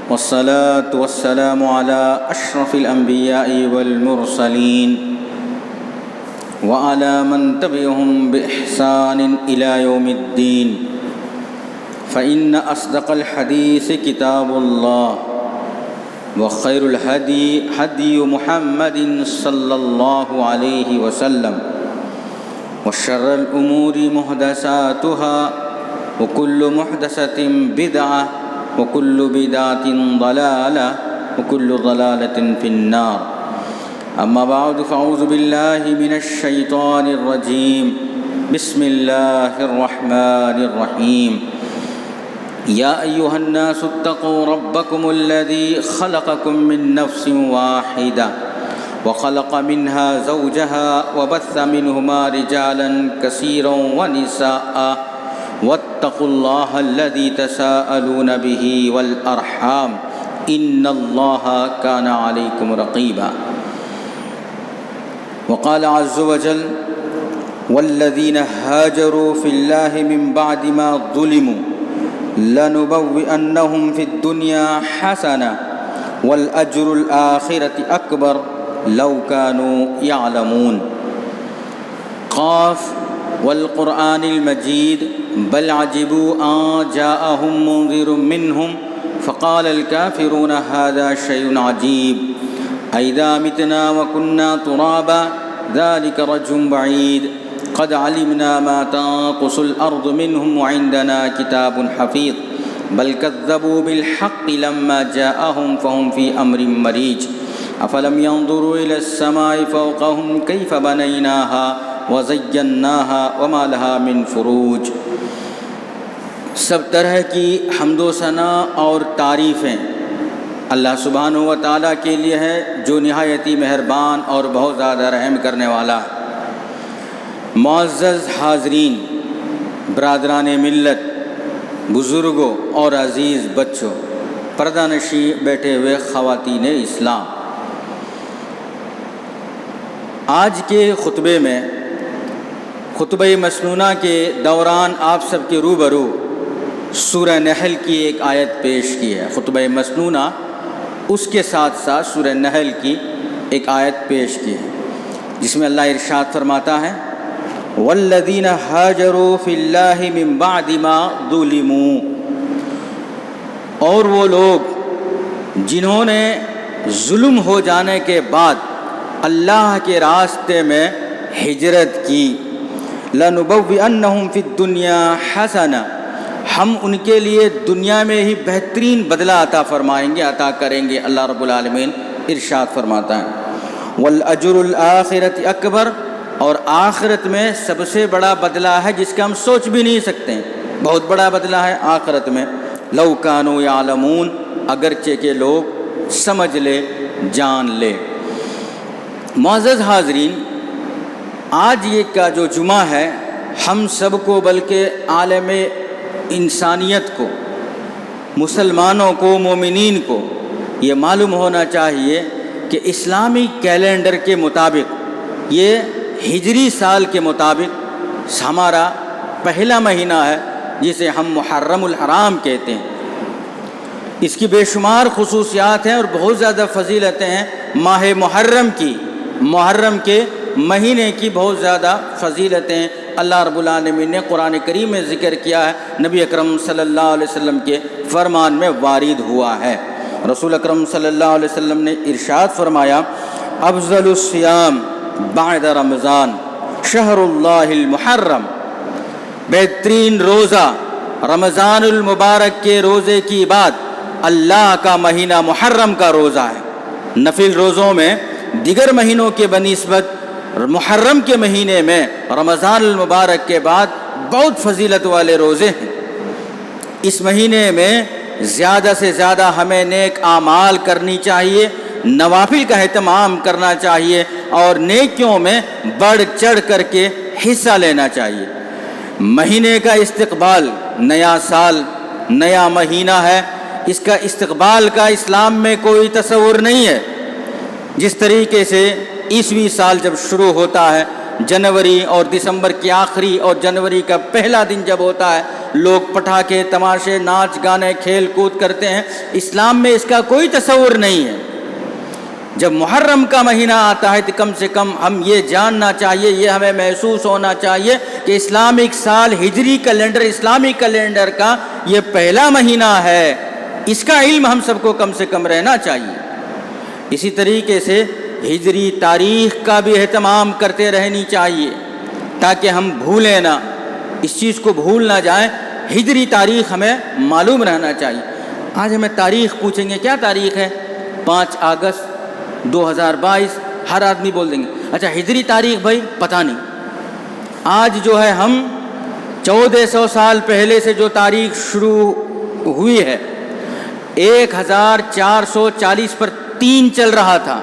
والصلاة والسلام على أشرف الأنبياء والمرسلين وعلى من تبعهم بإحسان إلى يوم الدين. فإن أصدق الحديث كتاب الله، وخير الهدي هدي محمد صلى الله عليه وسلم، وشر الأمور محدثاتها، وكل محدثة بدعة، وكل بدعة ضلالة، وكل ضلالة في النار. أما بعد، فأعوذ بالله من الشيطان الرجيم. بسم الله الرحمن الرحيم. يا أيها الناس اتقوا ربكم الذي خلقكم من نفس واحدة وخلق منها زوجها وبث منهما رجالا كثيرا ونساء واتقوا الله الذي تساءلون به والأرحام إن الله كان عليكم رقيبا. وقال عز وجل: والذين هاجروا في الله من بعد ما ظلموا لنبوئنهم في الدنيا حسنة والأجر الآخرة أكبر لو كانوا يعلمون. قاف والقرآن المجيد. بل عجبوا أن جاءهم منذر منهم فقال الكافرون هذا شيء عجيب أئذا متنا وكنا ترابا ذلك رجل بعيد قد علمنا ما تنقص الأرض منهم وعندنا كتاب حفيظ بل كذبوا بالحق لما جاءهم فهم في أمر مريج أفلم ينظروا إلى السماء فوقهم كيف بنيناها وزيناها وما لها من فروج. سب طرح کی حمد و ثنا اور تعریفیں اللہ سبحانہ و تعالیٰ کے لیے ہے جو نہایت ہی مہربان اور بہت زیادہ رحم کرنے والا ہے. معزز حاضرین، برادران ملت، بزرگوں اور عزیز بچوں، پردہ نشی بیٹھے ہوئے خواتین اسلام، آج کے خطبے میں خطبہ مسنونہ کے دوران آپ سب کے روبرو سورہ نحل کی ایک آیت پیش کی ہے. خطبہ مسنونہ اس کے ساتھ ساتھ سورہ نحل کی ایک آیت پیش کی ہے جس میں اللہ ارشاد فرماتا ہے: والذین ہاجروا فی اللہ من بعد ما ظلموا، اور وہ لوگ جنہوں نے ظلم ہو جانے کے بعد اللہ کے راستے میں ہجرت کی، لنبوئنہم فی الدنیا حسنہ، ہم ان کے لیے دنیا میں ہی بہترین بدلہ عطا فرمائیں گے، عطا کریں گے. اللہ رب العالمین ارشاد فرماتا ہے: والاجر الآخرۃ اکبر، اور آخرت میں سب سے بڑا بدلہ ہے جس کا ہم سوچ بھی نہیں سکتے، بہت بڑا بدلہ ہے آخرت میں. لو کانوا یعلمون، اگرچہ کہ لوگ سمجھ لے، جان لے. معزز حاضرین، آج یہ کا جو جمعہ ہے، ہم سب کو بلکہ عالم انسانیت کو، مسلمانوں کو، مومنین کو یہ معلوم ہونا چاہیے کہ اسلامی کیلنڈر کے مطابق، یہ ہجری سال کے مطابق ہمارا پہلا مہینہ ہے جسے ہم محرم الحرام کہتے ہیں. اس کی بے شمار خصوصیات ہیں اور بہت زیادہ فضیلتیں ہیں. ماہ محرم کی، محرم کے مہینے کی بہت زیادہ فضیلتیں اللہ رب العالمین نے قرآن کریم میں ذکر کیا ہے، نبی اکرم صلی اللہ علیہ وسلم کے فرمان میں وارد ہوا ہے. رسول اکرم صلی اللہ علیہ وسلم نے ارشاد فرمایا: افضل الصیام بعد رمضان شہر اللہ المحرم، بہترین روزہ رمضان المبارک کے روزے کی بعد اللہ کا مہینہ محرم کا روزہ ہے. نفل روزوں میں دیگر مہینوں کے بنسبت محرم کے مہینے میں رمضان المبارک کے بعد بہت فضیلت والے روزے ہیں. اس مہینے میں زیادہ سے زیادہ ہمیں نیک اعمال کرنی چاہیے، نوافل کا اہتمام کرنا چاہیے اور نیکیوں میں بڑھ چڑھ کر کے حصہ لینا چاہیے. مہینے کا استقبال، نیا سال، نیا مہینہ ہے، اس کا استقبال کا اسلام میں کوئی تصور نہیں ہے. جس طریقے سے عیسوی سال جب شروع ہوتا ہے، جنوری اور دسمبر کی آخری اور جنوری کا پہلا دن جب ہوتا ہے، لوگ پٹاخے تماشے ناچ گانے کھیل کود کرتے ہیں، اسلام میں اس کا کوئی تصور نہیں ہے۔ جب محرم کا مہینہ آتا ہے تو کم سے کم ہم یہ جاننا چاہیے، یہ ہمیں محسوس ہونا چاہیے کہ اسلامک سال ہجری کیلنڈر، اسلامی کیلنڈر کا یہ پہلا مہینہ ہے، اس کا علم ہم سب کو کم سے کم رہنا چاہیے۔ اسی طریقے سے ہجری تاریخ کا بھی اہتمام کرتے رہنی چاہیے تاکہ ہم بھولیں نہ، اس چیز کو بھول نہ جائیں۔ ہجری تاریخ ہمیں معلوم رہنا چاہیے۔ آج ہمیں تاریخ پوچھیں گے کیا تاریخ ہے، 5 اگست 2022، ہر آدمی بول دیں گے اچھا ہجری تاریخ بھائی پتہ نہیں۔ آج جو ہے ہم 1400 سال پہلے سے جو تاریخ شروع ہوئی ہے، 1440 پر 3 چل رہا تھا،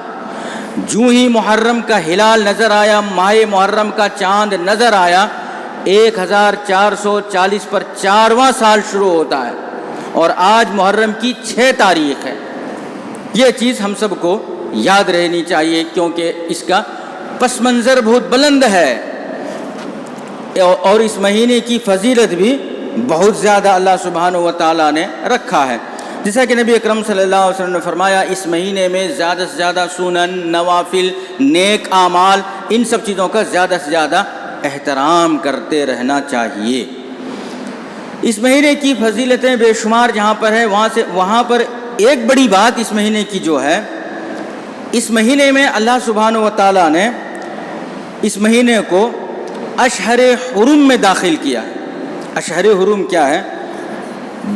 جو ہی محرم کا ہلال نظر آیا، ماہ محرم کا چاند نظر آیا، 1440 پر 4واں سال شروع ہوتا ہے، اور آج محرم کی 6 تاریخ ہے۔ یہ چیز ہم سب کو یاد رہنی چاہیے کیونکہ اس کا پس منظر بہت بلند ہے، اور اس مہینے کی فضیلت بھی بہت زیادہ اللہ سبحانہ و تعالیٰ نے رکھا ہے۔ جیسا کہ نبی اکرم صلی اللہ علیہ وسلم نے فرمایا، اس مہینے میں زیادہ سے زیادہ سنن، نوافل، نیک اعمال، ان سب چیزوں کا زیادہ سے زیادہ احترام کرتے رہنا چاہیے۔ اس مہینے کی فضیلتیں بے شمار جہاں پر ہے، وہاں پر ایک بڑی بات اس مہینے کی جو ہے، اس مہینے میں اللہ سبحانہ و تعالیٰ نے اس مہینے کو اشہر حرم میں داخل کیا ہے۔ اشہر حرم کیا ہے؟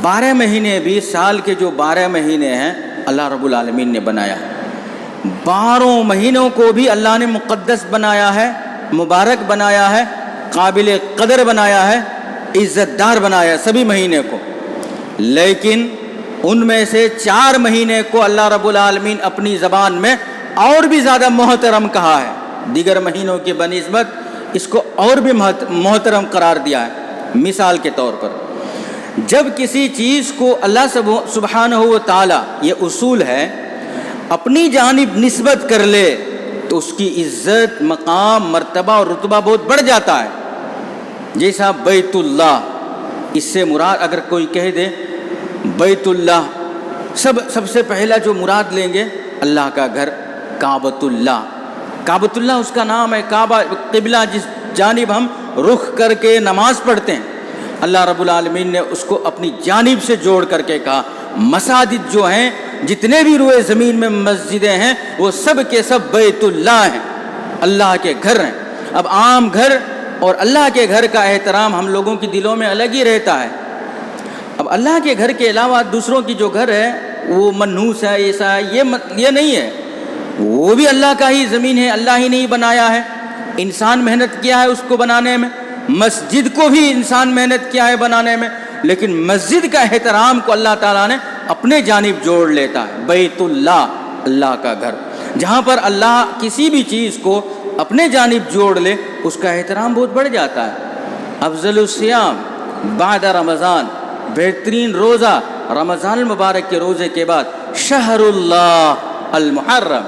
12 مہینے بھی، سال کے جو 12 مہینے ہیں اللہ رب العالمین نے بنایا ہے۔ 12 مہینوں کو بھی اللہ نے مقدس بنایا ہے، مبارک بنایا ہے، قابل قدر بنایا ہے، عزت دار بنایا ہے سبھی مہینے کو۔ لیکن ان میں سے 4 مہینے کو اللہ رب العالمین اپنی زبان میں اور بھی زیادہ محترم کہا ہے، دیگر مہینوں کی بنسبت اس کو اور بھی محترم قرار دیا ہے۔ مثال کے طور پر جب کسی چیز کو اللہ سبحانہ و تعالیٰ، یہ اصول ہے، اپنی جانب نسبت کر لے تو اس کی عزت، مقام، مرتبہ اور رتبہ بہت بڑھ جاتا ہے۔ جیسا بیت اللہ، اس سے مراد اگر کوئی کہہ دے بیت اللہ، سب سے پہلا جو مراد لیں گے اللہ کا گھر، کعبۃ اللہ۔ کعبۃ اللہ اس کا نام ہے، کعبہ قبلہ جس جانب ہم رخ کر کے نماز پڑھتے ہیں، اللہ رب العالمین نے اس کو اپنی جانب سے جوڑ کر کے کہا۔ مساجد جو ہیں، جتنے بھی روئے زمین میں مسجدیں ہیں، وہ سب کے سب بیت اللہ ہیں، اللہ کے گھر ہیں۔ اب عام گھر اور اللہ کے گھر کا احترام ہم لوگوں کی دلوں میں الگ ہی رہتا ہے۔ اب اللہ کے گھر کے علاوہ دوسروں کی جو گھر ہے وہ منحوس ہے، ایسا ہے، یہ نہیں ہے، وہ بھی اللہ کا ہی زمین ہے، اللہ ہی نہیں بنایا ہے، انسان محنت کیا ہے اس کو بنانے میں، مسجد کو بھی انسان محنت کیا ہے بنانے میں، لیکن مسجد کا احترام کو اللہ تعالیٰ نے اپنے جانب جوڑ لیتا ہے۔ بیت اللہ، اللہ کا گھر، جہاں پر اللہ کسی بھی چیز کو اپنے جانب جوڑ لے اس کا احترام بہت بڑھ جاتا ہے۔ افضل الصیام بعد رمضان، بہترین روزہ رمضان المبارک کے روزے کے بعد شہر اللہ المحرم،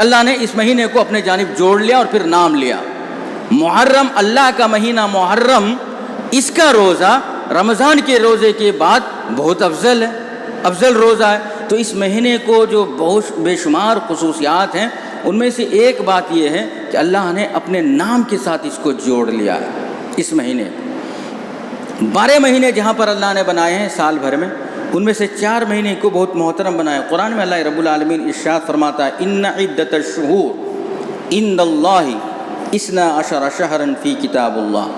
اللہ نے اس مہینے کو اپنے جانب جوڑ لیا اور پھر نام لیا محرم، اللہ کا مہینہ محرم، اس کا روزہ رمضان کے روزے کے بعد بہت افضل ہے، افضل روزہ ہے۔ تو اس مہینے کو جو بہت بے شمار خصوصیات ہیں، ان میں سے ایک بات یہ ہے کہ اللہ نے اپنے نام کے ساتھ اس کو جوڑ لیا ہے۔ اس مہینے 12 مہینے جہاں پر اللہ نے بنائے ہیں سال بھر میں، ان میں سے 4 مہینے کو بہت محترم بنایا۔ قرآن میں اللہ رب العالمین ارشاد فرماتا ہے، ان عدۃ الشہور عند اللہ 12 شہرا فی کتاب اللہ،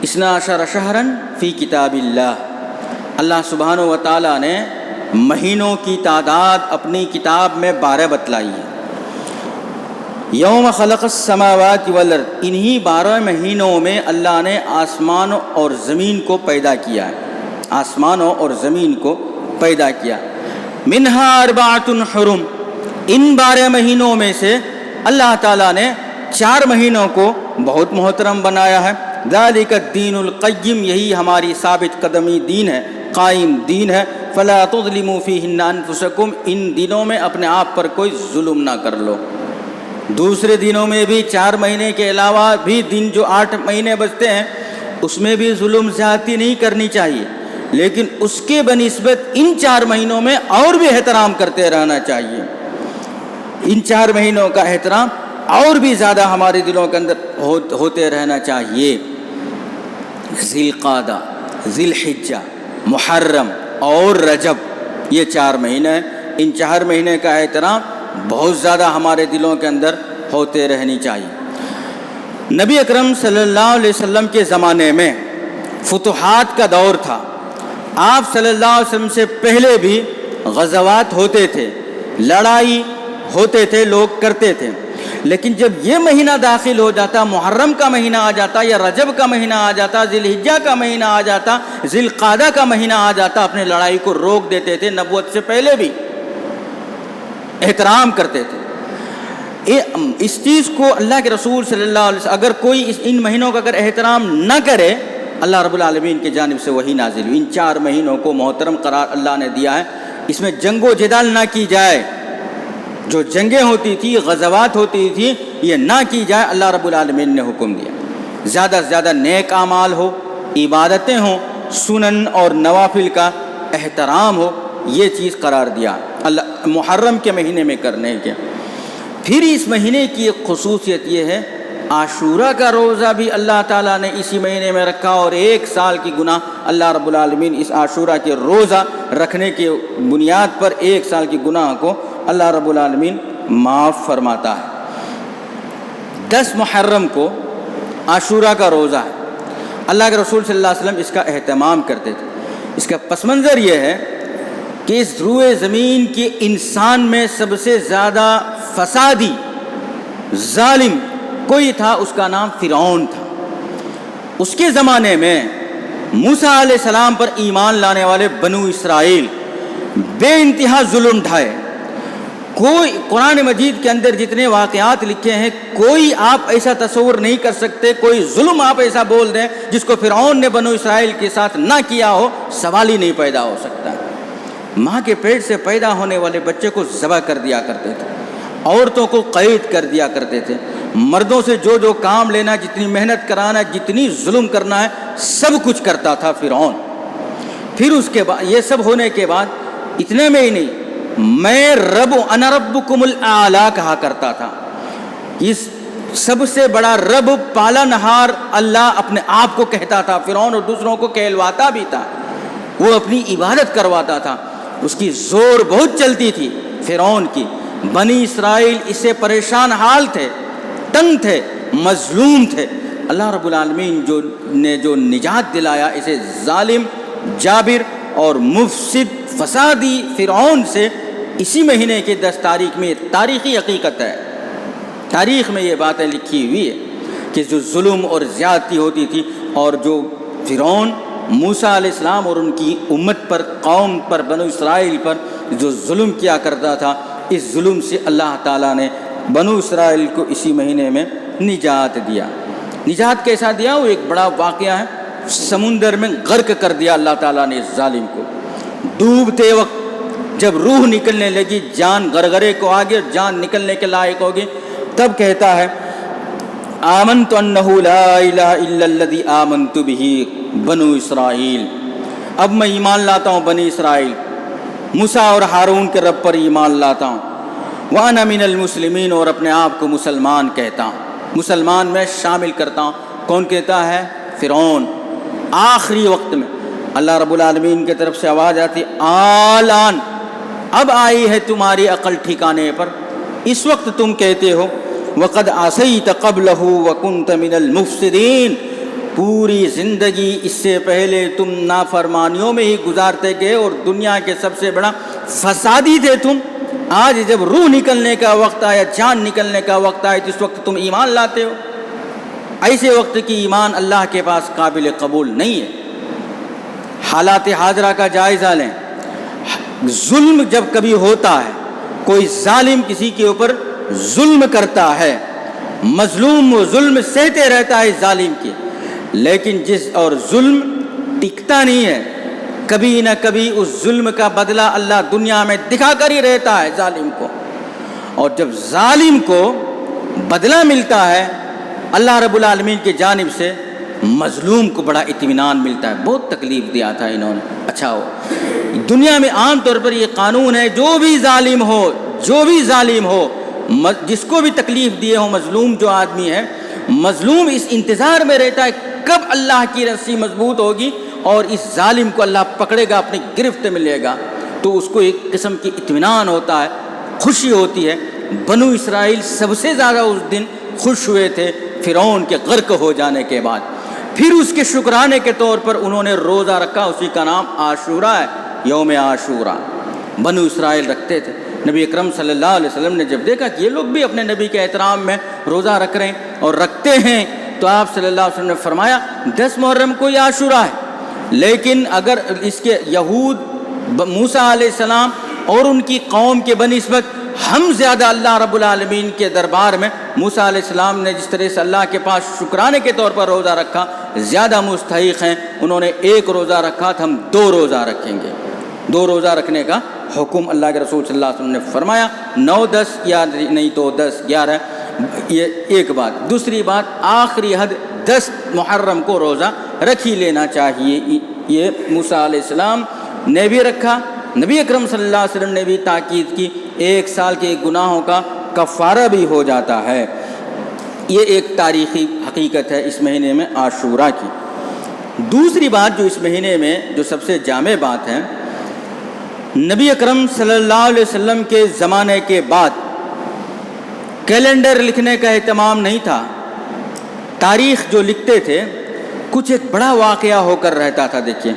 12 شہرا فی کتاب اللہ۔ اللہ سبحانہ و تعالیٰ نے مہینوں کی تعداد اپنی کتاب میں 12 بتلائی ہے۔ یوم خلق السماوات والارض، انہی 12 مہینوں میں اللہ نے آسمان اور زمین کو پیدا کیا ہے، آسمانوں اور زمین کو پیدا کیا۔ منہا 4 حرم، ان 12 مہینوں میں سے اللہ تعالیٰ نے 4 مہینوں کو بہت محترم بنایا ہے۔ ذالک الدین القیم، یہی ہماری ثابت قدمی دین ہے، قائم دین ہے۔ فلا تظلموا فیہن انفسکم، ان دنوں میں اپنے آپ پر کوئی ظلم نہ کر لو۔ دوسرے دنوں میں بھی 4 مہینے کے علاوہ بھی دن جو 8 مہینے بچتے ہیں، اس میں بھی ظلم زیادتی نہیں کرنی چاہیے، لیکن اس کے بنسبت ان 4 مہینوں میں اور بھی احترام کرتے رہنا چاہیے۔ ان 4 مہینوں کا احترام اور بھی زیادہ ہمارے دلوں کے اندر ہوتے رہنا چاہیے۔ ذی القعدہ، ذی الحجہ، محرم اور رجب، یہ 4 مہینے ہیں۔ ان 4 مہینے کا احترام بہت زیادہ ہمارے دلوں کے اندر ہوتے رہنی چاہیے۔ نبی اکرم صلی اللہ علیہ وسلم کے زمانے میں فتوحات کا دور تھا۔ آپ صلی اللہ علیہ وسلم سے پہلے بھی غزوات ہوتے تھے، لڑائی ہوتے تھے، لوگ کرتے تھے، لیکن جب یہ مہینہ داخل ہو جاتا، محرم کا مہینہ آ جاتا یا رجب کا مہینہ آ جاتا، ذی الحجہ کا مہینہ آ جاتا، ذی القعدہ کا مہینہ آ جاتا، اپنے لڑائی کو روک دیتے تھے۔ نبوت سے پہلے بھی احترام کرتے تھے۔ اس چیز کو اللہ کے رسول صلی اللہ علیہ وسلم، اگر کوئی ان مہینوں کا اگر احترام نہ کرے، اللہ رب العالمین کی جانب سے وحی نازل ہوئی۔ ان 4 مہینوں کو محترم قرار اللہ نے دیا ہے، اس میں جنگ و جدال نہ کی جائے۔ جو جنگیں ہوتی تھی، غزوات ہوتی تھی، یہ نہ کی جائے، اللہ رب العالمین نے حکم دیا۔ زیادہ سے زیادہ نیک اعمال ہو، عبادتیں ہوں، سنن اور نوافل کا احترام ہو، یہ چیز قرار دیا اللہ محرم کے مہینے میں کرنے کے۔ پھر اس مہینے کی ایک خصوصیت یہ ہے، عاشورہ کا روزہ بھی اللہ تعالیٰ نے اسی مہینے میں رکھا، اور 1 سال کی گناہ اللہ رب العالمین اس عاشورہ کے روزہ رکھنے کے بنیاد پر 1 سال کی گناہ کو اللہ رب العالمین معاف فرماتا ہے۔ 10 محرم کو عاشورہ کا روزہ ہے۔ اللہ کے رسول صلی اللہ علیہ وسلم اس کا اہتمام کرتے تھے۔ اس کا پس منظر یہ ہے کہ اس روئے زمین کے انسان میں سب سے زیادہ فسادی ظالم کوئی تھا، اس کا نام فرعون تھا۔ اس کے زمانے میں موسیٰ علیہ السلام پر ایمان لانے والے بنو اسرائیل بے انتہا ظلم ڈھائے۔ کوئی قرآن مجید کے اندر جتنے واقعات لکھے ہیں، کوئی آپ ایسا تصور نہیں کر سکتے، کوئی ظلم آپ ایسا بول دیں جس کو فرعون نے بنو اسرائیل کے ساتھ نہ کیا ہو، سوال ہی نہیں پیدا ہو سکتا۔ ماں کے پیٹ سے پیدا ہونے والے بچے کو ذبح کر دیا کرتے تھے، عورتوں کو قید کر دیا کرتے تھے، مردوں سے جو کام لینا، جتنی محنت کرانا، جتنی ظلم کرنا ہے، سب کچھ کرتا تھا فرعون۔ پھر اس کے بعد یہ سب ہونے کے بعد اتنے میں ہی نہیں، میں انا ربکم الاعلی کہا کرتا تھا۔ اس سب سے بڑا رب پالنہار اللہ اپنے آپ کو کہتا تھا۔ فرعون اور دوسروں کو کہلواتا بھی تھا، وہ اپنی عبادت کرواتا تھا۔ اس کی زور بہت چلتی تھی فرعون کی۔ بنی اسرائیل اس سے پریشان حال تھے، تنگ تھے، مظلوم تھے۔ اللہ رب العالمین نے جو نجات دلایا اسے ظالم، جابر اور مفسد فسادی فرعون سے اسی مہینے کے 10 تاریخ میں، تاریخی حقیقت ہے، تاریخ میں یہ باتیں لکھی ہوئی ہے کہ جو ظلم اور زیادتی ہوتی تھی، اور جو فرعون موسیٰ علیہ السلام اور ان کی امت پر، قوم پر، بنو اسرائیل پر جو ظلم کیا کرتا تھا، اس ظلم سے اللہ تعالیٰ نے بنو اسرائیل کو اسی مہینے میں نجات دیا۔ نجات کیسا دیا؟ وہ ایک بڑا واقعہ ہے۔ سمندر میں غرق کر دیا اللہ تعالیٰ نے اس ظالم کو۔ ڈوبتے وقت جب روح نکلنے لگی، جان غرغرے کو آگے، جان نکلنے کے لائق ہوگی، تب کہتا ہے آمنت انہ لا الہ الا الذی آمنت بہ بنو اسرائیل، اب میں ایمان لاتا ہوں بنی اسرائیل، موسیٰ اور ہارون کے رب پر ایمان لاتا ہوں، وانا من المسلمین، اور اپنے آپ کو مسلمان کہتا ہوں، مسلمان میں شامل کرتا ہوں۔ کون کہتا ہے؟ فرعون۔ آخری وقت میں اللہ رب العالمین کی طرف سے آواز آتی، آلان، اب آئی ہے تمہاری عقل ٹھکانے پر، اس وقت تم کہتے ہو وقد عصیت قبلہ وکنت من المفسدین، پوری زندگی اس سے پہلے تم نافرمانیوں میں ہی گزارتے گئے اور دنیا کے سب سے بڑا فسادی تھے تم۔ آج جب روح نکلنے کا وقت آیا، جان نکلنے کا وقت آیا، تو اس وقت تم ایمان لاتے ہو۔ ایسے وقت کی ایمان اللہ کے پاس قابل قبول نہیں ہے۔ حالات حاضرہ کا جائزہ لیں۔ ظلم جب کبھی ہوتا ہے، کوئی ظالم کسی کے اوپر ظلم کرتا ہے، مظلوم وہ ظلم سہتے رہتا ہے ظالم کے، لیکن اور ظلم ٹکتا نہیں ہے، کبھی نہ کبھی اس ظلم کا بدلہ اللہ دنیا میں دکھا کر ہی رہتا ہے ظالم کو۔ اور جب ظالم کو بدلہ ملتا ہے اللہ رب العالمین کی جانب سے، مظلوم کو بڑا اطمینان ملتا ہے. بہت تکلیف دیا تھا انہوں نے. اچھا ہو دنیا میں عام طور پر یہ قانون ہے جو بھی ظالم ہو جس کو بھی تکلیف دیے ہو، مظلوم جو آدمی ہے، مظلوم اس انتظار میں رہتا ہے کب اللہ کی رسی مضبوط ہوگی اور اس ظالم کو اللہ پکڑے گا، اپنی گرفت میں لے گا، تو اس کو ایک قسم کی اطمینان ہوتا ہے، خوشی ہوتی ہے. بنو اسرائیل سب سے زیادہ اس دن خوش ہوئے تھے فرعون کے غرق ہو جانے کے بعد. پھر اس کے شکرانے کے طور پر انہوں نے روزہ رکھا، اسی کا نام عاشورہ ہے، یوم عاشورہ. بنو اسرائیل رکھتے تھے. نبی اکرم صلی اللہ علیہ وسلم نے جب دیکھا کہ یہ لوگ بھی اپنے نبی کے احترام میں روزہ رکھ رہے ہیں اور رکھتے ہیں، تو آپ صلی اللہ علیہ وسلم نے فرمایا 10 محرم کو یہ عاشورہ ہے، لیکن اگر اس کے یہود موسیٰ علیہ السلام اور ان کی قوم کے بنسبت ہم زیادہ اللہ رب العالمین کے دربار میں موسیٰ علیہ السلام نے جس طرح سے اللہ کے پاس شکرانے کے طور پر روزہ رکھا زیادہ مستحق ہیں. انہوں نے 1 روزہ رکھا تھا، ہم 2 روزہ رکھیں گے. 2 روزہ رکھنے کا حکم اللہ کے رسول صلی اللہ علیہ وسلم نے فرمایا. 9 10 یا نہیں تو 10 11 یہ ایک بات. دوسری بات آخری حد 10 محرم کو روزہ رکھ ہی لینا چاہیے. یہ موسیٰ علیہ السلام نے بھی رکھا، نبی اکرم صلی اللہ علیہ وسلم نے بھی تاکید کی. 1 سال کے گناہوں کا کفارہ بھی ہو جاتا ہے. یہ ایک تاریخی حقیقت ہے اس مہینے میں عاشورہ کی. دوسری بات جو اس مہینے میں جو سب سے جامع بات ہے، نبی اکرم صلی اللہ علیہ وسلم کے زمانے کے بعد کیلنڈر لکھنے کا اہتمام نہیں تھا. تاریخ جو لکھتے تھے کچھ ایک بڑا واقعہ ہو کر رہتا تھا. دیکھیے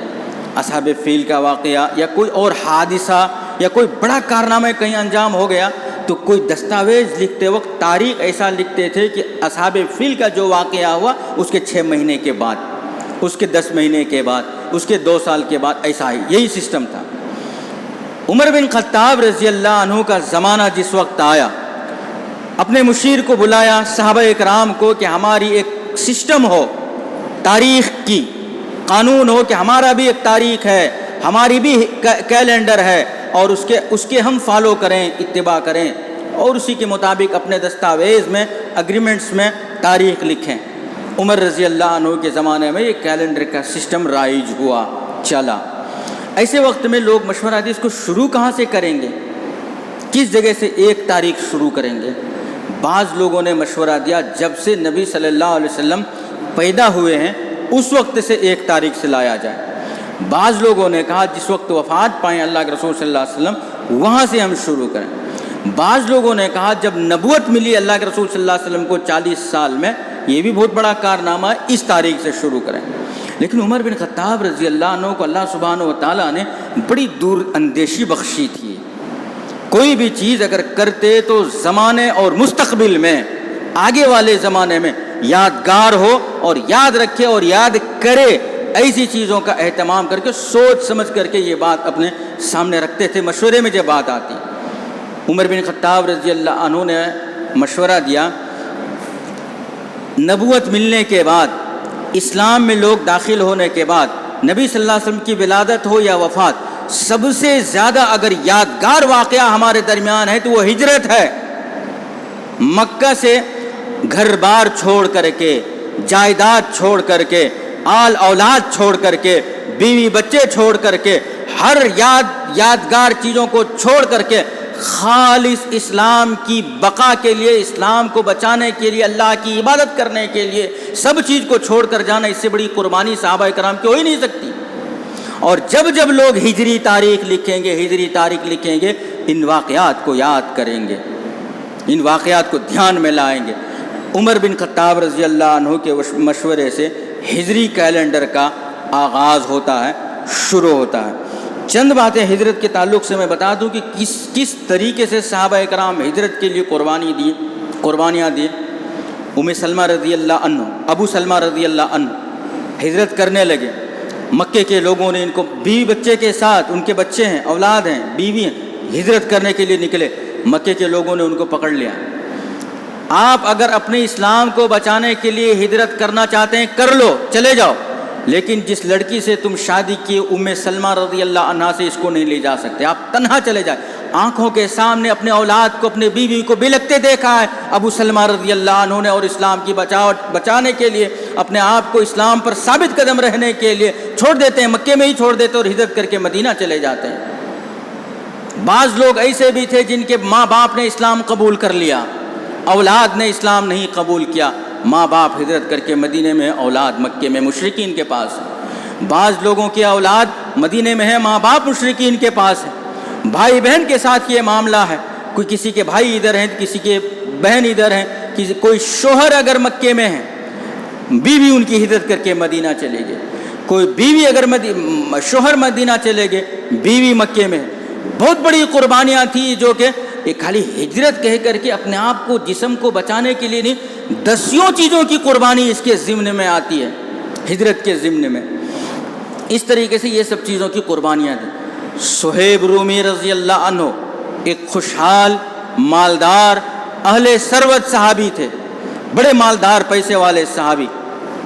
اصحاب فیل کا واقعہ یا کوئی اور حادثہ یا کوئی بڑا کارنامہ کہیں انجام ہو گیا تو کوئی دستاویز لکھتے وقت تاریخ ایسا لکھتے تھے کہ اصحاب فیل کا جو واقعہ ہوا اس کے 6 مہینے کے بعد، اس کے 10 مہینے کے بعد، اس کے 2 سال کے بعد، ایسا ہی یہی سسٹم تھا. عمر بن خطاب رضی اللہ عنہ کا زمانہ جس وقت آیا، اپنے مشیر کو بلایا، صحابہ اکرام کو، کہ ہماری ایک سسٹم ہو، تاریخ کی قانون ہو کہ ہمارا بھی ایک تاریخ ہے، ہماری بھی کیلنڈر ہے اور اس کے ہم فالو کریں، اتباع کریں اور اسی کے مطابق اپنے دستاویز میں، اگریمنٹس میں تاریخ لکھیں. عمر رضی اللہ عنہ کے زمانے میں یہ کیلنڈر کا سسٹم رائج ہوا، چلا. ایسے وقت میں لوگ مشورہ دیا اس کو شروع کہاں سے کریں گے، کس جگہ سے 1 تاریخ شروع کریں گے. بعض لوگوں نے مشورہ دیا جب سے نبی صلی اللہ علیہ وسلم پیدا ہوئے ہیں اس وقت سے 1 تاریخ سے لایا جائے. بعض لوگوں نے کہا جس وقت وفات پائیں اللہ کے رسول صلی اللہ علیہ وسلم وہاں سے ہم شروع کریں. بعض لوگوں نے کہا جب نبوت ملی اللہ کے رسول صلی اللہ علیہ وسلم کو 40 سال میں، یہ بھی بہت بڑا کارنامہ ہے، اس تاریخ سے شروع کریں. لیکن عمر بن خطاب رضی اللہ عنہ کو اللہ سبحانہ و تعالیٰ نے بڑی دور اندیشی بخشی تھی. کوئی بھی چیز اگر کرتے تو زمانے اور مستقبل میں، آگے والے زمانے میں یادگار ہو اور یاد رکھے اور یاد کرے. ایسی چیزوں کا اہتمام کر کے سوچ سمجھ کر کے یہ بات اپنے سامنے رکھتے تھے. مشورے میں جب بات آتی، عمر بن خطاب رضی اللہ عنہ نے مشورہ دیا، نبوت ملنے کے بعد، اسلام میں لوگ داخل ہونے کے بعد، نبی صلی اللہ علیہ وسلم کی ولادت ہو یا وفات، سب سے زیادہ اگر یادگار واقعہ ہمارے درمیان ہے تو وہ ہجرت ہے. مکہ سے گھر بار چھوڑ کر کے، جائیداد چھوڑ کر کے، آل اولاد چھوڑ کر کے، بیوی بچے چھوڑ کر کے، ہر یادگار چیزوں کو چھوڑ کر کے خالص اسلام کی بقا کے لیے، اسلام کو بچانے کے لیے، اللہ کی عبادت کرنے کے لیے سب چیز کو چھوڑ کر جانا، اس سے بڑی قربانی صحابہ کرام کی ہو ہی نہیں سکتی. اور جب لوگ ہجری تاریخ لکھیں گے ان واقعات کو یاد کریں گے، ان واقعات کو دھیان میں لائیں گے. عمر بن خطاب رضی اللہ عنہ کے مشورے سے ہجری کیلنڈر کا آغاز ہوتا ہے، شروع ہوتا ہے. چند باتیں ہجرت کے تعلق سے میں بتا دوں کہ کس طریقے سے صحابہ کرام ہجرت کے لیے قربانیاں دی. سلمہ رضی اللہ عنہ، ابو سلمہ رضی اللہ عنہ ہجرت کرنے لگے. مکے کے لوگوں نے ان کو بیوی بچے کے ساتھ، ان کے بچے ہیں، اولاد ہیں، بیوی ہیں، ہجرت کرنے کے لیے نکلے. مکے کے لوگوں نے ان کو پکڑ لیا. آپ اگر اپنے اسلام کو بچانے کے لیے ہجرت کرنا چاہتے ہیں کر لو، چلے جاؤ، لیکن جس لڑکی سے تم شادی کی سلمہ رضی اللہ عنہا سے اس کو نہیں لے جا سکتے، آپ تنہا چلے جائیں. آنکھوں کے سامنے اپنے اولاد کو اپنے بیوی کو بلکتے دیکھا ہے۔ ابو سلمہ رضی اللہ عنہ نے اور اسلام کی بچانے کے لیے اپنے آپ کو اسلام پر ثابت قدم رہنے کے لیے چھوڑ دیتے ہیں، مکے میں ہی چھوڑ دیتے اور ہجرت کر کے مدینہ چلے جاتے ہیں۔ بعض لوگ ایسے بھی تھے جن کے ماں باپ نے اسلام قبول کر لیا، اولاد نے اسلام نہیں قبول کیا، ماں باپ ہجرت کر کے مدینے میں، اولاد مکے میں مشرکین کے پاس ہے۔ بعض لوگوں کی اولاد مدینے میں ہے، ماں باپ مشرکین کے پاس ہے۔ بھائی بہن کے ساتھ یہ معاملہ ہے، کوئی کسی کے بھائی ادھر ہیں، کسی کے بہن ادھر ہیں، کوئی شوہر اگر مکے میں ہے، بیوی ان کی ہجرت کر کے مدینہ چلے گئے، کوئی بیوی اگر شوہر مدینہ چلے گئے، بیوی مکے میں ہے۔ بہت بڑی قربانیاں تھیں جو کہ ایک خالی ہجرت کہہ کر کے اپنے آپ کو جسم کو بچانے کے لیے نہیں، دسیوں چیزوں کی قربانی اس کے ضمن میں آتی ہے، ہجرت کے ضمن میں۔ اس طریقے سے یہ سب چیزوں کی قربانیاں تھیں۔ صہیب رومی رضی اللہ عنہ ایک خوشحال مالدار اہل ثروت صحابی تھے، بڑے مالدار پیسے والے صحابی،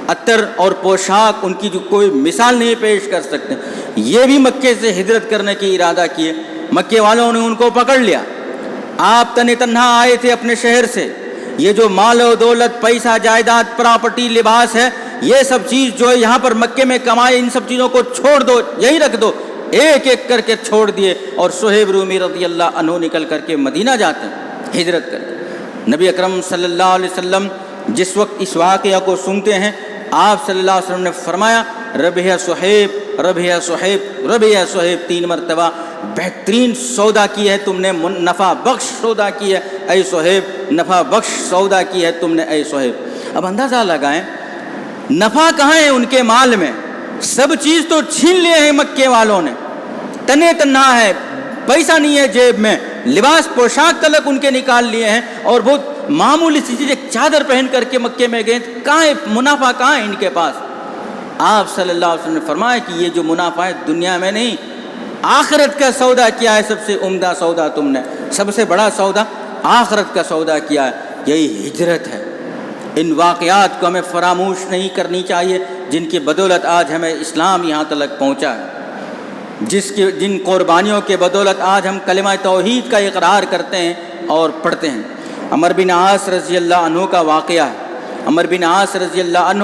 عطر اور پوشاک ان کی جو کوئی مثال نہیں پیش کر سکتے۔ یہ بھی مکے سے ہجرت کرنے کی ارادہ کیے، مکے والوں نے ان کو پکڑ لیا۔ آپ تن تنہا آئے تھے اپنے شہر سے، یہ جو مال و دولت، پیسہ، جائیداد، پراپرٹی، لباس ہے، یہ سب چیز جو ہے یہاں پر مکے میں کمائے، ان سب چیزوں کو چھوڑ دو، یہی رکھ دو۔ ایک ایک کر کے چھوڑ دیے اور صہیب رومی رضی اللہ عنہ نکل کر کے مدینہ جاتے ہیں ہجرت کر کے۔ نبی اکرم صلی اللہ علیہ وسلم جس وقت اس واقعہ کو سنتے ہیں، آپ صلی اللہ علیہ وسلم نے فرمایا ربح صہیب، ربح صہیب، ربح صہیب، 3 مرتبہ بہترین سودا کی ہے تم نے، نفع بخش سودا کی ہے اے صہیب، نفع بخش سودا کی ہے تم نے اے صہیب۔ اب اندازہ لگائیں نفع کہاں ہے ان کے مال میں، سب چیز تو چھین لیے ہیں مکے والوں نے، تنے تنہا ہے، پیسہ نہیں ہے جیب میں، لباس پوشاک تلک ان کے نکال لیے ہیں، اور بہت معمولی سی چیز ایک چادر پہن کر کے مکے میں گئے، کہاں ہے منافع، کہاں ہے ان کے پاس؟ آپ صلی اللہ علیہ وسلم نے فرمایا کہ یہ جو منافع ہے دنیا میں نہیں، آخرت کا سودا کیا ہے، سب سے عمدہ سودا تم نے، سب سے بڑا سودا آخرت کا سودا کیا ہے، یہی ہجرت ہے۔ ان واقعات کو ہمیں فراموش نہیں کرنی چاہیے جن کی بدولت آج ہمیں اسلام یہاں تک پہنچا ہے، جن قربانیوں کے بدولت آج ہم کلمہ توحید کا اقرار کرتے ہیں اور پڑھتے ہیں۔ عمر بن عاص رضی اللہ عنہ کا واقعہ ہے۔ عمر بن عاص رضی اللہ عنہ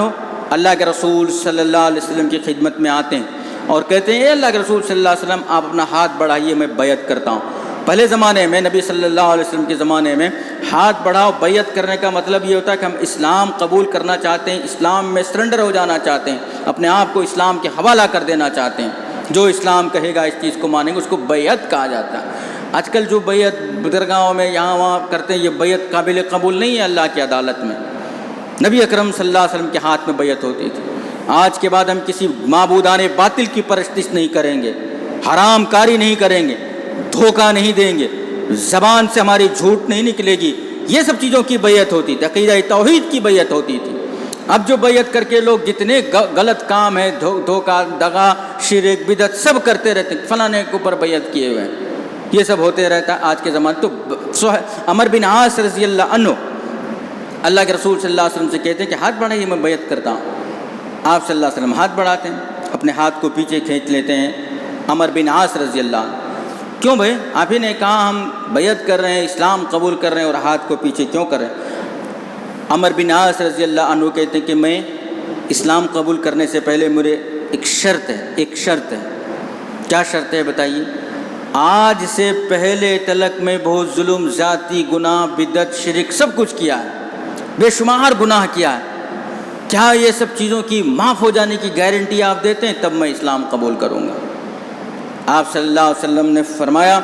اللہ کے رسول صلی اللہ علیہ وسلم کی خدمت میں آتے ہیں اور کہتے ہیں اے اللہ کے رسول صلی اللہ علیہ وسلم، آپ اپنا ہاتھ بڑھائیے، میں بیعت کرتا ہوں۔ پہلے زمانے میں نبی صلی اللہ علیہ وسلم کے زمانے میں ہاتھ بڑھاؤ بیعت کرنے کا مطلب یہ ہوتا ہے کہ ہم اسلام قبول کرنا چاہتے ہیں، اسلام میں سرنڈر ہو جانا چاہتے ہیں، اپنے آپ کو اسلام کے حوالہ کر دینا چاہتے ہیں، جو اسلام کہے گا اس چیز کو مانیں گے، اس کو بیعت کہا جاتا ہے۔ آج کل جو بیعت درگاہوں میں یہاں وہاں کرتے ہیں، یہ بیعت قابل قبول نہیں ہے اللہ کی عدالت میں۔ نبی اکرم صلی اللہ علیہ وسلم کے ہاتھ میں بیعت ہوتی تھی۔ آج کے بعد ہم کسی معبودان باطل کی پرستش نہیں کریں گے، حرام کاری نہیں کریں گے، دھوکہ نہیں دیں گے، زبان سے ہماری جھوٹ نہیں نکلے گی، یہ سب چیزوں کی بیعت ہوتی تھی، عقیدہ توحید کی بیعت ہوتی تھی۔ اب جو بیعت کر کے لوگ جتنے غلط کام ہیں، دھوکہ، دغا، شرک، بدعت سب کرتے رہتے ہیں، فلاں کے اوپر بیعت کیے ہوئے ہیں، یہ سب ہوتے رہتا ہے آج کے زمانے۔ تو عمر بن عاص رضی اللہ عنہ اللہ کے رسول صلی اللہ علیہ وسلم سے کہتے ہیں کہ ہاتھ بڑھائیے، میں بیعت کرتا ہوں۔ آپ صلی اللہ علیہ وسلم ہاتھ بڑھاتے ہیں، اپنے ہاتھ کو پیچھے کھینچ لیتے ہیں۔ عمر بن عاص رضی اللہ عنہ، کیوں بھائی آپ ہی نے کہا ہم بیعت کر رہے ہیں، اسلام قبول کر رہے ہیں، اور ہاتھ کو پیچھے کیوں کر رہے ہیں؟ عمر بن عاص رضی اللہ عنہ کہتے ہیں کہ میں اسلام قبول کرنے سے پہلے میرے ایک شرط ہے۔ کیا شرط ہے بتائیے؟ آج سے پہلے تلک میں بہت ظلم، ذاتی گناہ، بدعت، شرک سب کچھ کیا ہے، بے شمار گناہ کیا ہے، کیا یہ سب چیزوں کی معاف ہو جانے کی گارنٹی آپ دیتے ہیں؟ تب میں اسلام قبول کروں گا۔ آپ صلی اللہ علیہ وسلم نے فرمایا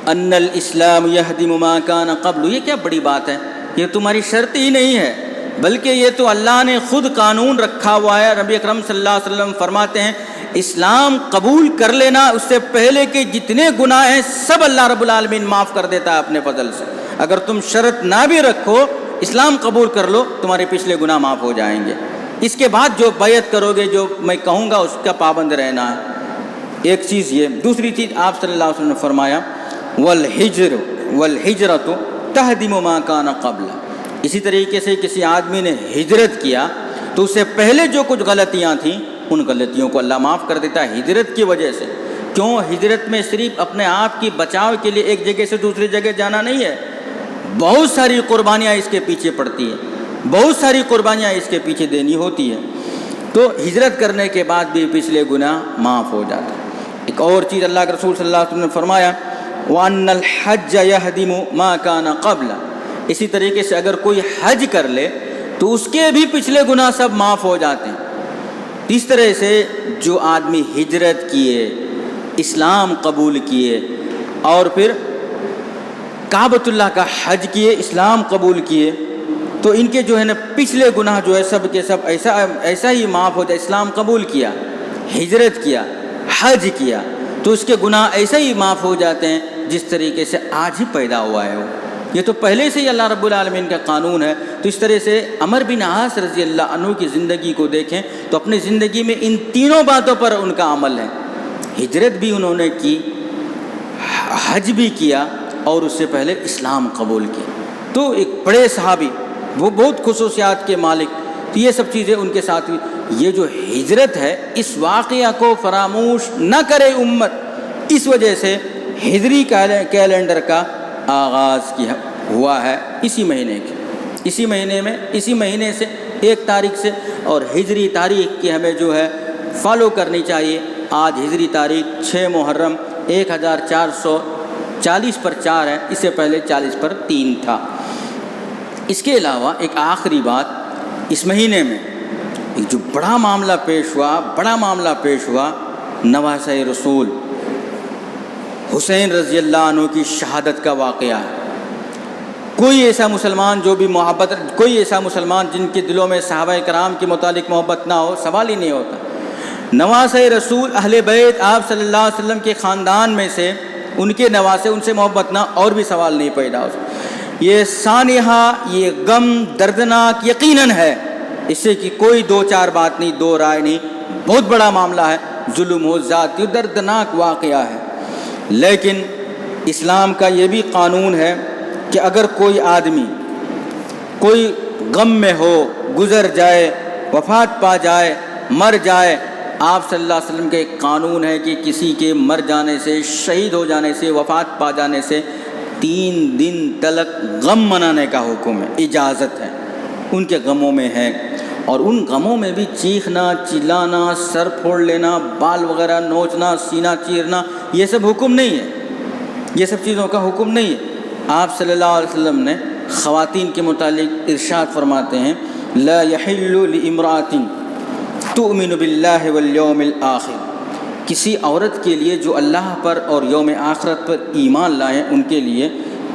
ان الاسلام یہدم ما کان قبل۔ یہ کیا بڑی بات ہے، یہ تمہاری شرط ہی نہیں ہے، بلکہ یہ تو اللہ نے خود قانون رکھا ہوا ہے۔ نبی اکرم صلی اللہ علیہ وسلم فرماتے ہیں اسلام قبول کر لینا، اس سے پہلے کے جتنے گناہ ہیں سب اللہ رب العالمین معاف کر دیتا ہے اپنے فضل سے۔ اگر تم شرط نہ بھی رکھو، اسلام قبول کر لو، تمہارے پچھلے گناہ معاف ہو جائیں گے۔ اس کے بعد جو بیعت کرو گے، جو میں کہوں گا اس کا پابند رہنا ہے۔ ایک چیز یہ، دوسری چیز آپ صلی اللہ علیہ وسلم نے فرمایا والہجرۃ تہدم ما کان قبل۔ اسی طریقے سے کسی آدمی نے ہجرت کیا تو اس سے پہلے جو کچھ غلطیاں تھیں ان غلطیوں کو اللہ معاف کر دیتا ہے ہجرت کی وجہ سے۔ کیوں ہجرت میں صرف اپنے آپ کی بچاؤ کے لیے ایک جگہ سے دوسری جگہ جانا نہیں ہے، بہت ساری قربانیاں اس کے پیچھے پڑتی ہیں، بہت ساری قربانیاں اس کے پیچھے دینی ہوتی ہیں۔ تو ہجرت کرنے کے بعد بھی پچھلے گناہ معاف ہو جاتے ہیں۔ ایک اور چیز اللہ کے رسول صلی اللہ علیہ وسلم نے فرمایا وَأَنَّ الْحَجَّ يَهْدِمُ مَا كَانَ قَبْلَ، اسی طریقے سے اگر کوئی حج کر لے تو اس کے بھی پچھلے گناہ سب معاف ہو جاتے ہیں۔ اس طرح سے جو آدمی ہجرت کیے، اسلام قبول کیے اور پھر کعبۃ اللہ کا حج کیے، اسلام قبول کیے، تو ان کے جو ہے نا پچھلے گناہ جو ہے سب کے سب ایسا ہی معاف ہو جائے۔ اسلام قبول کیا، ہجرت کیا، حج کیا، تو اس کے گناہ ایسے ہی معاف ہو جاتے ہیں جس طریقے سے آج ہی پیدا ہوا ہے وہ۔ یہ تو پہلے سے ہی اللہ رب العالمین کا قانون ہے۔ تو اس طرح سے عمر بن عاص رضی اللہ عنہ کی زندگی کو دیکھیں تو اپنی زندگی میں ان تینوں باتوں پر ان کا عمل ہے، ہجرت بھی انہوں نے کی، حج بھی کیا اور اس سے پہلے اسلام قبول کیا۔ تو ایک بڑے صحابی، وہ بہت خصوصیات کے مالک، تو یہ سب چیزیں ان کے ساتھ ہوئی۔ یہ جو ہجرت ہے اس واقعہ کو فراموش نہ کرے امت، اس وجہ سے ہجری کیلنڈر کا آغاز کیا ہوا ہے اسی مہینے سے 1 تاریخ سے، اور ہجری تاریخ کی ہمیں جو ہے فالو کرنی چاہیے۔ آج ہجری تاریخ 6 محرم 1440 پر 4 ہے، اس سے پہلے 40 پر 3 تھا۔ اس کے علاوہ ایک آخری بات، اس مہینے میں ایک جو بڑا معاملہ پیش ہوا نواسہ رسول حسین رضی اللہ عنہ کی شہادت کا واقعہ ہے۔ کوئی ایسا مسلمان جن کے دلوں میں صحابہ کرام کے متعلق محبت نہ ہو، سوال ہی نہیں ہوتا۔ نواسہ رسول اہل بیت آپ صلی اللہ علیہ وسلم کے خاندان میں سے ان کے نواسے، ان سے محبت نہ اور بھی سوال نہیں پیدا ہو سکتا۔ یہ سانحہ، یہ غم دردناک یقیناً ہے، اس سے کہ کوئی 2-4 بات نہیں، 2 رائے نہیں، بہت بڑا معاملہ ہے، ظلم و ذاتی دردناک واقعہ ہے۔ لیکن اسلام کا یہ بھی قانون ہے کہ اگر کوئی آدمی کوئی غم میں ہو، گزر جائے، وفات پا جائے، مر جائے، آپ صلی اللہ علیہ وسلم کا ایک قانون ہے کہ کسی کے مر جانے سے، شہید ہو جانے سے، وفات پا جانے سے 3 دن تلک غم منانے کا حکم ہے، اجازت ہے، ان کے غموں میں ہے۔ اور ان غموں میں بھی چیخنا، چلانا، سر پھوڑ لینا، بال وغیرہ نوچنا، سینہ چیرنا، یہ سب حکم نہیں ہے، یہ سب چیزوں کا حکم نہیں ہے۔ آپ صلی اللہ علیہ وسلم نے خواتین کے متعلق ارشاد فرماتے ہیں لا يحل لامرأة تؤمن باللہ والیوم الآخر، کسی عورت کے لیے جو اللہ پر اور یوم آخرت پر ایمان لائیں، ان کے لیے،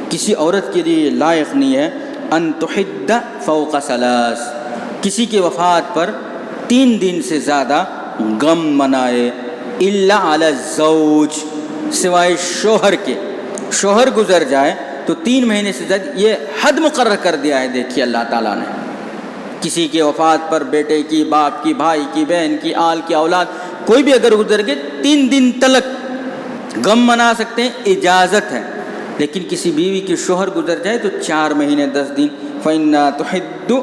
کسی عورت کے لیے لائق نہیں ہے ان تحد فوق 3، کسی کے وفات پر 3 دن سے زیادہ غم منائے، الا علی الزوج، سوائے شوہر کے، شوہر گزر جائے تو 3 مہینے سے زیادہ، یہ حد مقرر کر دیا ہے۔ دیکھیے اللہ تعالیٰ نے کسی کے وفات پر بیٹے کی، باپ کی، بھائی کی، بہن کی، آل کی، اولاد، کوئی بھی اگر گزر گئے 3 دن تلک غم منا سکتے ہیں، اجازت ہے۔ لیکن کسی بیوی کے شوہر گزر جائے تو 4 مہینے 10 دن، فإنَّا تُحِدُّ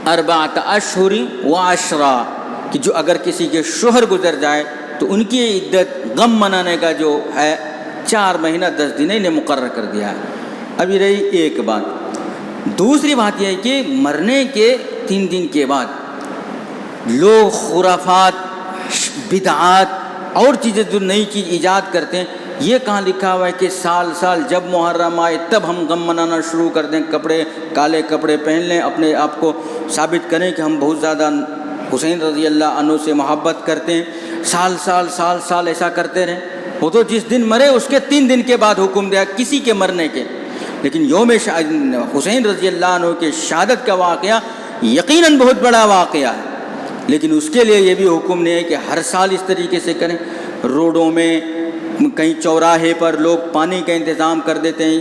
4 اشہر وعشرا، کہ جو اگر کسی کے شوہر گزر جائے تو ان کی عدت غم منانے کا جو ہے 4 مہینہ 10 دن انہیں مقرر کر دیا ہے۔ ابھی رہی ایک بات، دوسری بات یہ ہے کہ مرنے کے 3 دن کے بعد لوگ خرافات، بدعات اور چیزیں جو نئی چیز ایجاد کرتے ہیں، یہ کہاں لکھا ہوا ہے کہ سال جب محرم آئے تب ہم غم منانا شروع کر دیں، کالے کپڑے پہن لیں، اپنے آپ کو ثابت کریں کہ ہم بہت زیادہ حسین رضی اللہ عنہ سے محبت کرتے ہیں، سال ایسا کرتے رہیں۔ وہ تو جس دن مرے اس کے 3 دن کے بعد حکم دیا کسی کے مرنے کے، لیکن یوم حسین رضی اللہ عنہ کے شہادت کا واقعہ یقیناً بہت بڑا واقعہ ہے، لیکن اس کے لیے یہ بھی حکم نہیں ہے کہ ہر سال اس طریقے سے کریں۔ روڈوں میں، کہیں چوراہے پر لوگ پانی کا انتظام کر دیتے ہیں،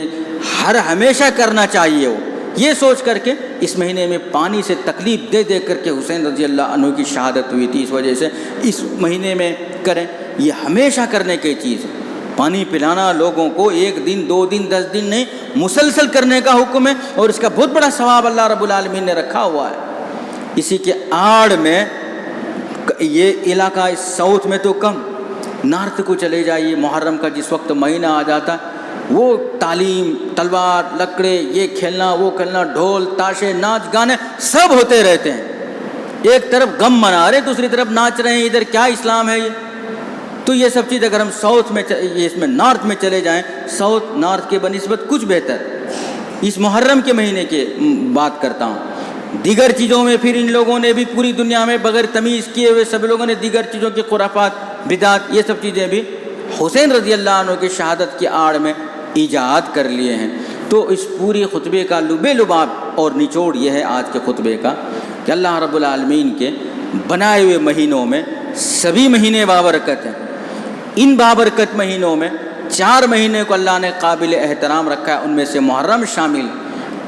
ہمیشہ کرنا چاہیے وہ، یہ سوچ کر کے اس مہینے میں پانی سے تکلیف دے کر کے حسین رضی اللہ عنہ کی شہادت ہوئی تھی، اس وجہ سے اس مہینے میں کریں، یہ ہمیشہ کرنے کی چیز ہے۔ پانی پلانا لوگوں کو 1 دن 2 دن 10 دن نہیں، مسلسل کرنے کا حکم ہے، اور اس کا بہت بڑا ثواب اللہ رب العالمین نے رکھا ہوا ہے۔ اسی کے آڑ میں یہ علاقہ ساؤتھ میں تو کم، نارتھ کو چلے جائیے، محرم کا جس وقت مہینہ آ جاتا وہ تعلیم، تلوار، لکڑے، یہ کھیلنا وہ کھیلنا، ڈھول تاشے، ناچ گانے سب ہوتے رہتے ہیں. ایک طرف غم منا رہے، دوسری طرف ناچ رہے ہیں. ادھر کیا اسلام ہے یہ؟ تو یہ سب چیز اگر ہم ساؤتھ میں اس میں نارتھ میں چلے جائیں، ساؤتھ نارتھ کے بنسبت کچھ بہتر. اس محرم کے مہینے کی بات کرتا ہوں. دیگر چیزوں میں پھر ان لوگوں نے بھی پوری دنیا میں بغیر تمیز کیے ہوئے سب لوگوں نے دیگر چیزوں کی خرافات، بدعات، یہ سب چیزیں بھی حسین رضی اللہ عنہ کی شہادت کی آڑ میں ایجاد کر لیے ہیں. تو اس پوری خطبے کا لب لباب اور نچوڑ یہ ہے آج کے خطبے کا کہ اللہ رب العالمین کے بنائے ہوئے مہینوں میں سبھی مہینے بابرکت ہیں. ان بابرکت مہینوں میں 4 مہینے کو اللہ نے قابل احترام رکھا ہے. ان میں سے محرم شامل،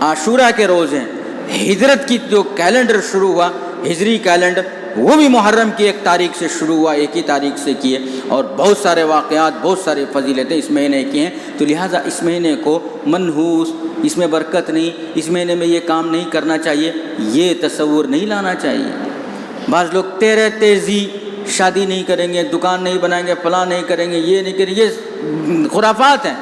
عاشورہ کے روز ہیں. ہجرت کی جو کیلنڈر شروع ہوا، ہجری کیلنڈر، وہ بھی محرم کی 1 تاریخ سے شروع ہوا، 1 ہی تاریخ سے کیے. اور بہت سارے واقعات، بہت ساری فضیلتیں اس مہینے کی ہیں. تو لہٰذا اس مہینے کو منحوس، اس میں برکت نہیں، اس مہینے میں یہ کام نہیں کرنا چاہیے، یہ تصور نہیں لانا چاہیے. بعض لوگ تیرے تیزی، شادی نہیں کریں گے، دکان نہیں بنائیں گے، فلاں نہیں کریں گے، یہ نہیں کریں گے، یہ خرافات ہیں،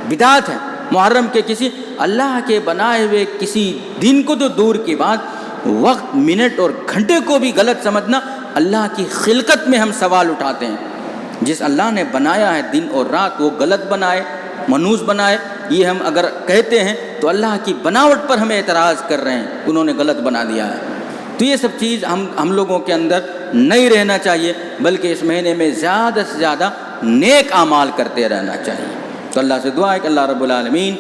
بدعات ہیں. محرم کے کسی اللہ کے بنائے ہوئے کسی دن کو تو دور کی بات، وقت، منٹ اور گھنٹے کو بھی غلط سمجھنا. اللہ کی خلقت میں ہم سوال اٹھاتے ہیں. جس اللہ نے بنایا ہے دن اور رات، وہ غلط بنائے، منحوس بنائے، یہ ہم اگر کہتے ہیں تو اللہ کی بناوٹ پر ہم اعتراض کر رہے ہیں، انہوں نے غلط بنا دیا ہے. تو یہ سب چیز ہم لوگوں کے اندر نہیں رہنا چاہیے، بلکہ اس مہینے میں زیادہ سے زیادہ نیک اعمال کرتے رہنا چاہیے. تو اللہ سے دعا ہے کہ اللہ رب العالمین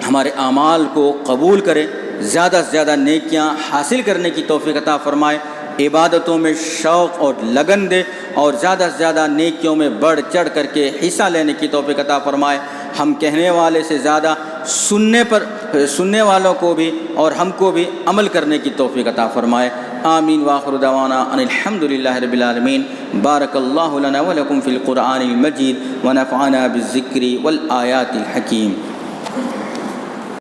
ہمارے اعمال کو قبول کرے، زیادہ سے زیادہ نیکیاں حاصل کرنے کی توفیق عطا فرمائے، عبادتوں میں شوق اور لگن دے، اور زیادہ سے زیادہ نیکیوں میں بڑھ چڑھ کر کے حصہ لینے کی توفیق عطا فرمائے. ہم کہنے والے سے زیادہ سننے والوں کو بھی اور ہم کو بھی عمل کرنے کی توفیق عطا فرمائے. آمین. وآخر دعوانا ان الحمد للہ رب العالمین. بارک اللہ لنا ولکم فی القرآن المجید ونفعنا بالذکر والآیات الحکیم.